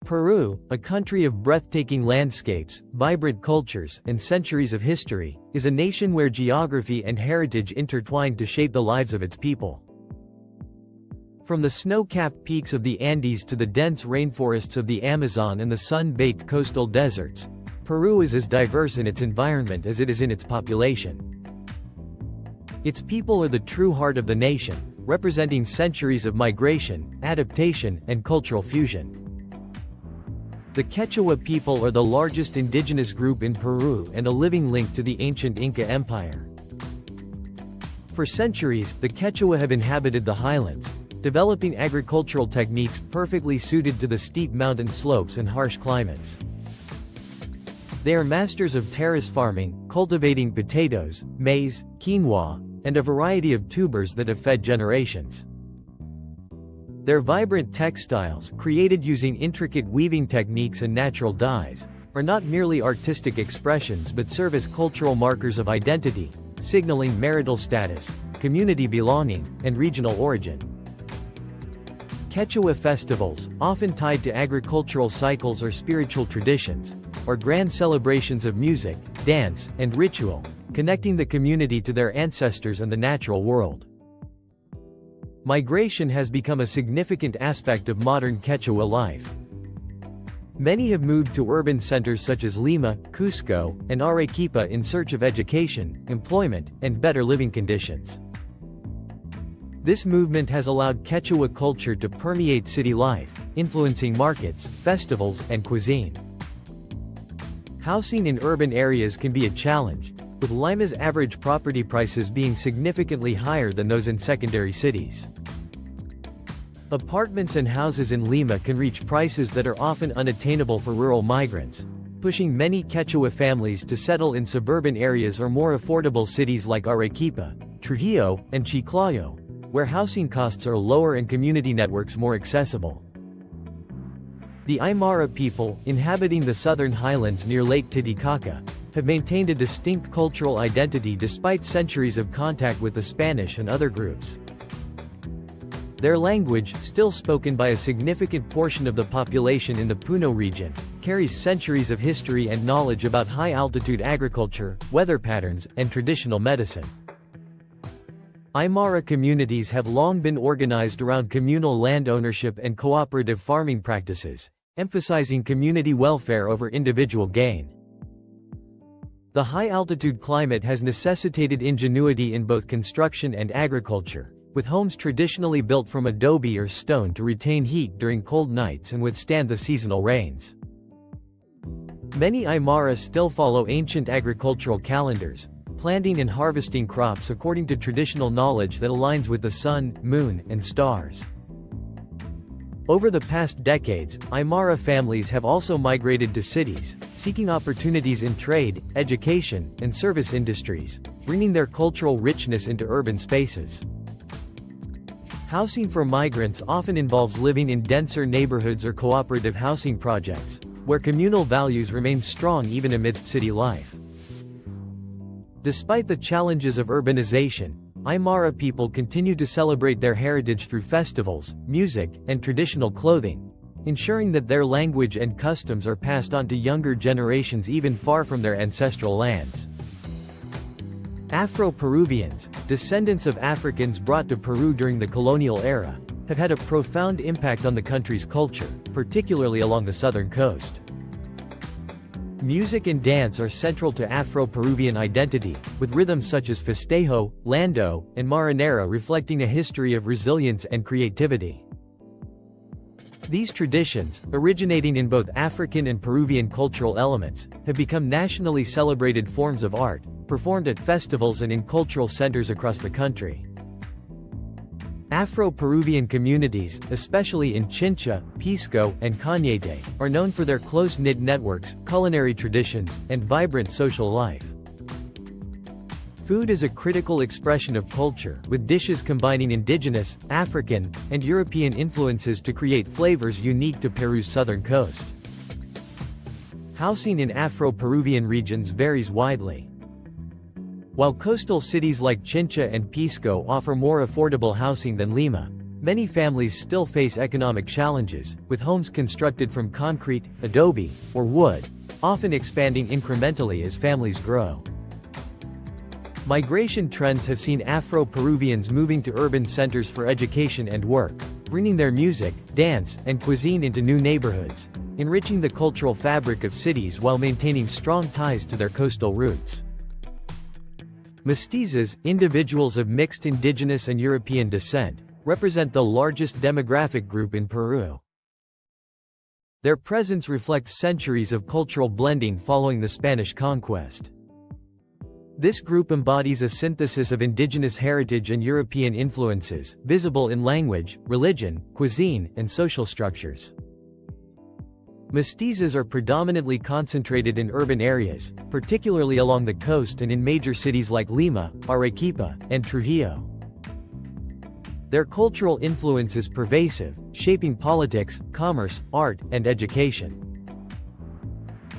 Peru, a country of breathtaking landscapes, vibrant cultures, and centuries of history, is a nation where geography and heritage intertwine to shape the lives of its people. From the snow-capped peaks of the Andes to the dense rainforests of the Amazon and the sun-baked coastal deserts, Peru is as diverse in its environment as it is in its population. Its people are the true heart of the nation, representing centuries of migration, adaptation, and cultural fusion. The Quechua people are the largest indigenous group in Peru and a living link to the ancient Inca Empire. For centuries, the Quechua have inhabited the highlands, developing agricultural techniques perfectly suited to the steep mountain slopes and harsh climates. They are masters of terrace farming, cultivating potatoes, maize, quinoa, and a variety of tubers that have fed generations. Their vibrant textiles, created using intricate weaving techniques and natural dyes, are not merely artistic expressions but serve as cultural markers of identity, signaling marital status, community belonging, and regional origin. Quechua festivals, often tied to agricultural cycles or spiritual traditions, are grand celebrations of music, dance, and ritual, connecting the community to their ancestors and the natural world. Migration has become a significant aspect of modern Quechua life. Many have moved to urban centers such as Lima, Cusco, and Arequipa in search of education, employment, and better living conditions. This movement has allowed Quechua culture to permeate city life, influencing markets, festivals, and cuisine. Housing in urban areas can be a challenge, with Lima's average property prices being significantly higher than those in secondary cities. Apartments and houses in Lima can reach prices that are often unattainable for rural migrants, pushing many Quechua families to settle in suburban areas or more affordable cities like Arequipa, Trujillo, and Chiclayo, where housing costs are lower and community networks more accessible. The Aymara people, inhabiting the southern highlands near Lake Titicaca, have maintained a distinct cultural identity despite centuries of contact with the Spanish and other groups. Their language, still spoken by a significant portion of the population in the Puno region, carries centuries of history and knowledge about high-altitude agriculture, weather patterns, and traditional medicine. Aymara communities have long been organized around communal land ownership and cooperative farming practices, emphasizing community welfare over individual gain. The high-altitude climate has necessitated ingenuity in both construction and agriculture, with homes traditionally built from adobe or stone to retain heat during cold nights and withstand the seasonal rains. Many Aymara still follow ancient agricultural calendars, planting and harvesting crops according to traditional knowledge that aligns with the sun, moon, and stars. Over the past decades, Aymara families have also migrated to cities, seeking opportunities in trade, education, and service industries, bringing their cultural richness into urban spaces. Housing for migrants often involves living in denser neighborhoods or cooperative housing projects, where communal values remain strong even amidst city life. Despite the challenges of urbanization, Aymara people continue to celebrate their heritage through festivals, music, and traditional clothing, ensuring that their language and customs are passed on to younger generations even far from their ancestral lands. Afro-Peruvians, descendants of Africans brought to Peru during the colonial era, have had a profound impact on the country's culture, particularly along the southern coast. Music and dance are central to Afro-Peruvian identity, with rhythms such as festejo, lando, and marinera reflecting a history of resilience and creativity. These traditions, originating in both African and Peruvian cultural elements, have become nationally celebrated forms of art, performed at festivals and in cultural centers across the country. Afro-Peruvian communities, especially in Chincha, Pisco, and Cañete, are known for their close-knit networks, culinary traditions, and vibrant social life. Food is a critical expression of culture, with dishes combining indigenous, African, and European influences to create flavors unique to Peru's southern coast. Housing in Afro-Peruvian regions varies widely. While coastal cities like Chincha and Pisco offer more affordable housing than Lima, Many families still face economic challenges, with homes constructed from concrete, adobe, or wood, often expanding incrementally as families grow. Migration trends have seen Afro-Peruvians moving to urban centers for education and work, bringing their music, dance, and cuisine into new neighborhoods, enriching the cultural fabric of cities while maintaining strong ties to their coastal roots. Mestizos, individuals of mixed indigenous and European descent, represent the largest demographic group in Peru. Their presence reflects centuries of cultural blending following the Spanish conquest. This group embodies a synthesis of indigenous heritage and European influences, visible in language, religion, cuisine, and social structures. Mestizos are predominantly concentrated in urban areas, particularly along the coast and in major cities like Lima, Arequipa, and Trujillo. Their cultural influence is pervasive, shaping politics, commerce, art, and education.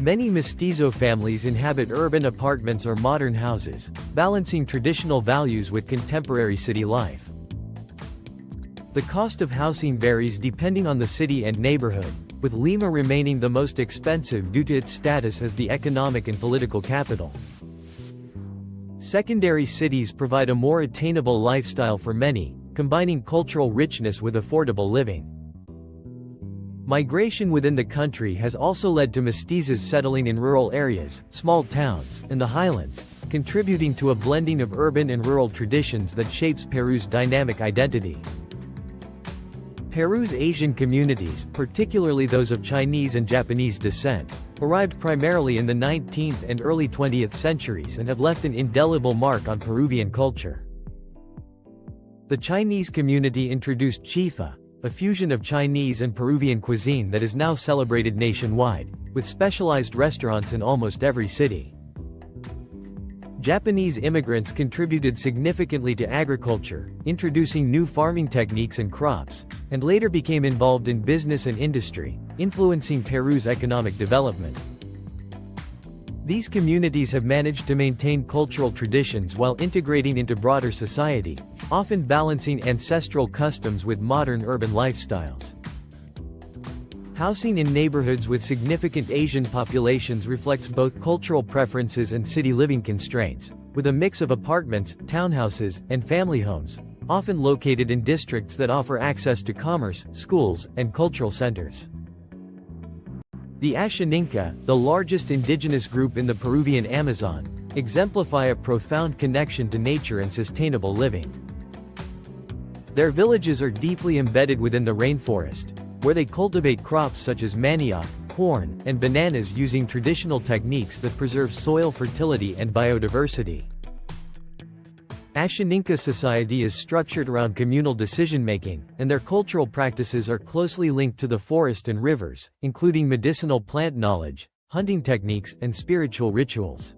Many mestizo families inhabit urban apartments or modern houses, balancing traditional values with contemporary city life. The cost of housing varies depending on the city and neighborhood, with Lima remaining the most expensive due to its status as the economic and political capital. Secondary cities provide a more attainable lifestyle for many, combining cultural richness with affordable living. Migration within the country has also led to mestizos settling in rural areas, small towns, and the highlands, contributing to a blending of urban and rural traditions that shapes Peru's dynamic identity. Peru's Asian communities, particularly those of Chinese and Japanese descent, arrived primarily in the 19th and early 20th centuries and have left an indelible mark on Peruvian culture. The Chinese community introduced chifa, a fusion of Chinese and Peruvian cuisine that is now celebrated nationwide, with specialized restaurants in almost every city. Japanese immigrants contributed significantly to agriculture, introducing new farming techniques and crops, and later became involved in business and industry, influencing Peru's economic development. These communities have managed to maintain cultural traditions while integrating into broader society, often balancing ancestral customs with modern urban lifestyles. Housing in neighborhoods with significant Asian populations reflects both cultural preferences and city living constraints, with a mix of apartments, townhouses, and family homes, often located in districts that offer access to commerce, schools, and cultural centers. The Ashaninka, the largest indigenous group in the Peruvian Amazon, exemplify a profound connection to nature and sustainable living. Their villages are deeply embedded within the rainforest, where they cultivate crops such as manioc, corn, and bananas using traditional techniques that preserve soil fertility and biodiversity. Ashaninka society is structured around communal decision-making, and their cultural practices are closely linked to the forest and rivers, including medicinal plant knowledge, hunting techniques, and spiritual rituals.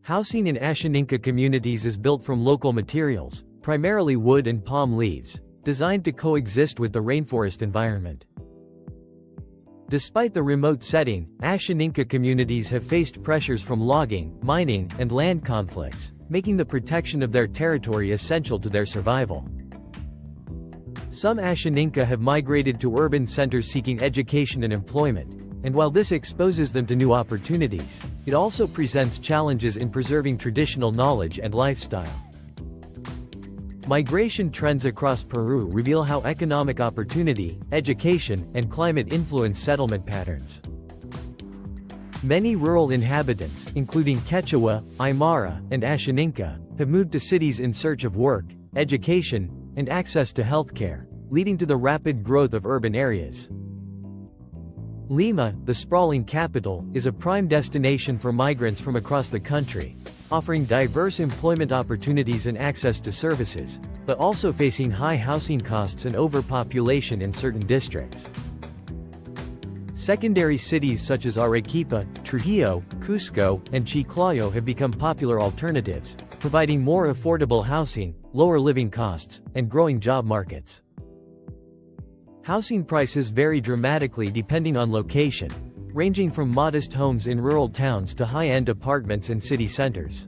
Housing in Ashaninka communities is built from local materials, primarily wood and palm leaves, designed to coexist with the rainforest environment. Despite the remote setting, Ashaninka communities have faced pressures from logging, mining, and land conflicts, making the protection of their territory essential to their survival. Some Ashaninka have migrated to urban centers seeking education and employment, and while this exposes them to new opportunities, it also presents challenges in preserving traditional knowledge and lifestyle. Migration trends across Peru reveal how economic opportunity, education, and climate influence settlement patterns. Many rural inhabitants, including Quechua, Aymara, and Ashaninka, have moved to cities in search of work, education, and access to healthcare, leading to the rapid growth of urban areas. Lima, the sprawling capital, is a prime destination for migrants from across the country, offering diverse employment opportunities and access to services, but also facing high housing costs and overpopulation in certain districts. Secondary cities such as Arequipa, Trujillo, Cusco, and Chiclayo have become popular alternatives, providing more affordable housing, lower living costs, and growing job markets. Housing prices vary dramatically depending on location, ranging from modest homes in rural towns to high-end apartments in city centers.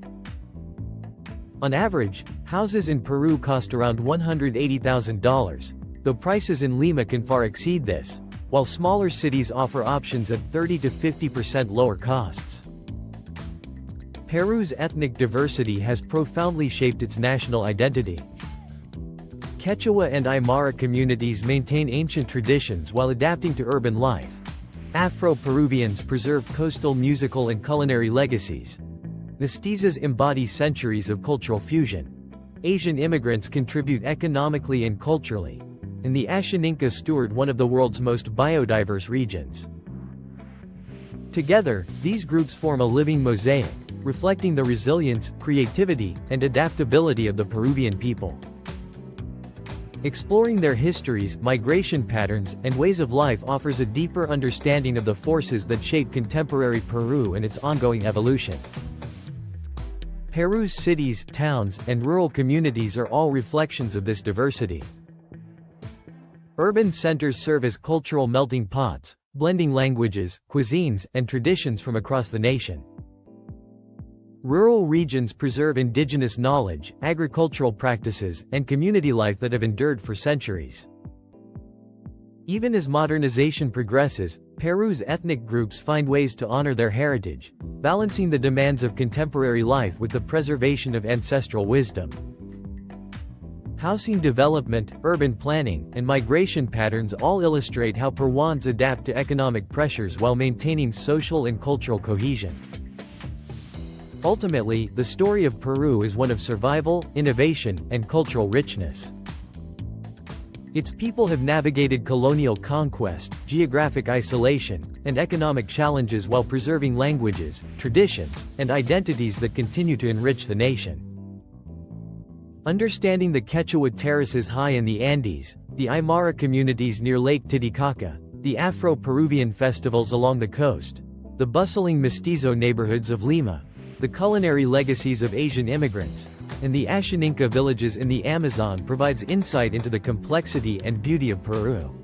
On average, houses in Peru cost around $180,000, though prices in Lima can far exceed this, while smaller cities offer options at 30 to 50% lower costs. Peru's ethnic diversity has profoundly shaped its national identity. Quechua and Aymara communities maintain ancient traditions while adapting to urban life. Afro-Peruvians preserve coastal musical and culinary legacies. Mestizos embody centuries of cultural fusion. Asian immigrants contribute economically and culturally, and the Ashaninka steward one of the world's most biodiverse regions. Together, these groups form a living mosaic, reflecting the resilience, creativity, and adaptability of the Peruvian people. Exploring their histories, migration patterns, and ways of life offers a deeper understanding of the forces that shape contemporary Peru and its ongoing evolution. Peru's cities, towns, and rural communities are all reflections of this diversity. Urban centers serve as cultural melting pots, blending languages, cuisines, and traditions from across the nation. Rural regions preserve indigenous knowledge, agricultural practices, and community life that have endured for centuries. Even as modernization progresses, Peru's ethnic groups find ways to honor their heritage, balancing the demands of contemporary life with the preservation of ancestral wisdom. Housing development, urban planning, and migration patterns all illustrate how Peruvians adapt to economic pressures while maintaining social and cultural cohesion. Ultimately, the story of Peru is one of survival, innovation, and cultural richness. Its people have navigated colonial conquest, geographic isolation, and economic challenges while preserving languages, traditions, and identities that continue to enrich the nation. Understanding the Quechua terraces high in the Andes, the Aymara communities near Lake Titicaca, the Afro-Peruvian festivals along the coast, the bustling mestizo neighborhoods of Lima, the culinary legacies of Asian immigrants, and the Ashaninka villages in the Amazon provides insight into the complexity and beauty of Peru.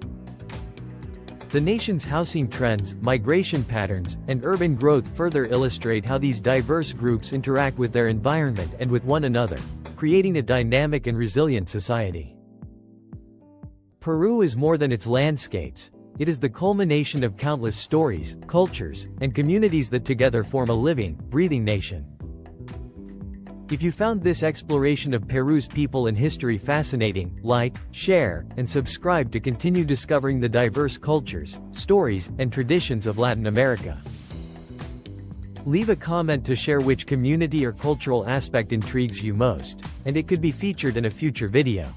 The nation's housing trends, migration patterns, and urban growth further illustrate how these diverse groups interact with their environment and with one another, creating a dynamic and resilient society. Peru is more than its landscapes. It is the culmination of countless stories, cultures, and communities that together form a living, breathing nation. If you found this exploration of Peru's people and history fascinating, like, share, and subscribe to continue discovering the diverse cultures, stories, and traditions of Latin America. Leave a comment to share which community or cultural aspect intrigues you most, and it could be featured in a future video.